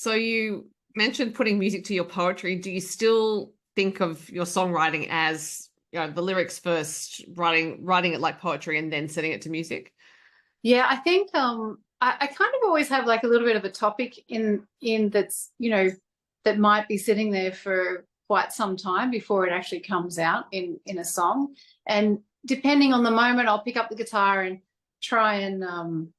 So you mentioned putting music to your poetry. Do you still think of your songwriting as, the lyrics first, writing it like poetry and then setting it to music? Yeah, I think I kind of always have like a little bit of a topic in that's, that might be sitting there for quite some time before it actually comes out in a song. And depending on the moment, I'll pick up the guitar and try and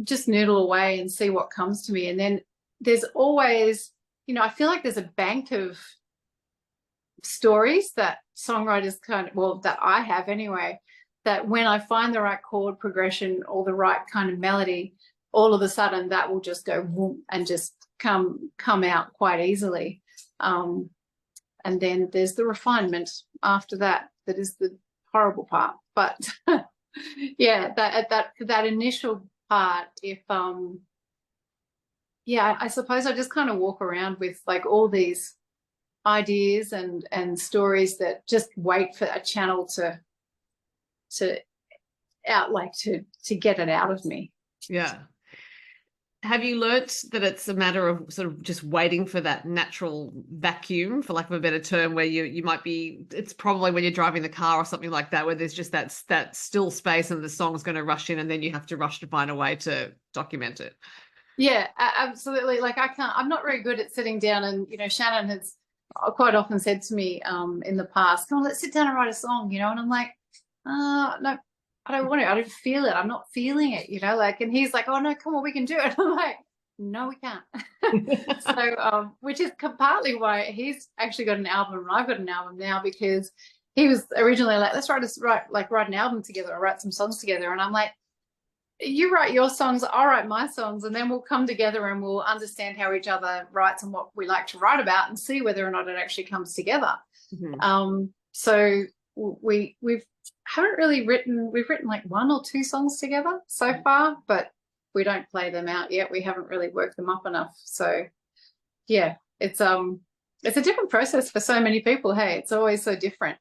just noodle away and see what comes to me. And then there's always, I feel like there's a bank of stories that songwriters that I have anyway, that when I find the right chord progression or the right kind of melody, all of a sudden that will just go whoom and just come out quite easily. And then there's the refinement after that is the horrible part. But yeah, that initial part, if I suppose I just kind of walk around with like all these ideas and stories that just wait for a channel to get it out of me. Yeah. Have you learnt that it's a matter of sort of just waiting for that natural vacuum, for lack of a better term, where you might be, it's probably when you're driving the car or something like that, where there's just that still space and the song's going to rush in and then you have to rush to find a way to document it? Yeah, absolutely. Like I'm not very good at sitting down, and, Shannon has quite often said to me in the past, come on, let's sit down and write a song, and I'm like, no, I don't want to. I don't feel it. I'm not feeling it, and he's like, oh no, come on, we can do it. I'm like, no, we can't. So, which is partly why he's actually got an album and I've got an album now, because he was originally like, let's write an album together or write some songs together. And I'm like, you write your songs, I'll write my songs, and then we'll come together and we'll understand how each other writes and what we like to write about and see whether or not it actually comes together. Mm-hmm. So we've written like one or two songs together so far, but we don't play them out yet. We haven't really worked them up enough. So yeah, it's a different process for so many people. Hey, it's always so different.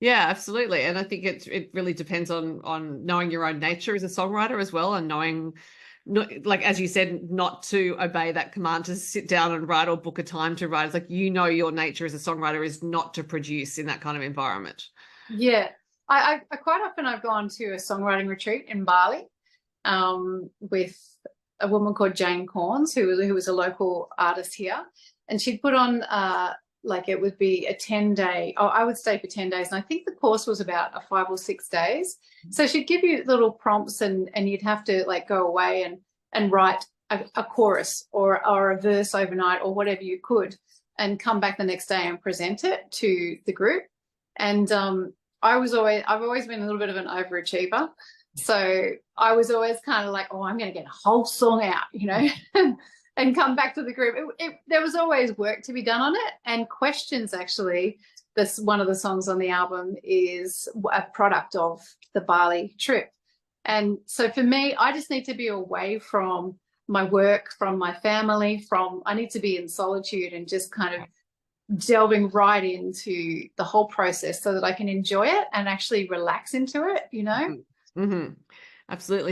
Yeah, absolutely. And I think it really depends on knowing your own nature as a songwriter as well, and knowing, like as you said, not to obey that command to sit down and write or book a time to write. It's like, your nature as a songwriter is not to produce in that kind of environment. Yeah. I quite often I've gone to a songwriting retreat in Bali with a woman called Jane Corns, who was a local artist here, and she'd put on it would be a 10-day. Oh, I would stay for 10 days, and I think the course was about 5 or 6 days. So she'd give you little prompts, and you'd have to like go away and write a chorus or a verse overnight or whatever you could, and come back the next day and present it to the group. And I've always been a little bit of an overachiever. So I was always kind of like, oh, I'm going to get a whole song out, and come back to the group. There was always work to be done on it. And Questions, actually, this one of the songs on the album is a product of the Bali trip. And so for me, I just need to be away from my work, from my family, I need to be in solitude and just kind of delving right into the whole process so that I can enjoy it and actually relax into it, Mm-hmm. Absolutely.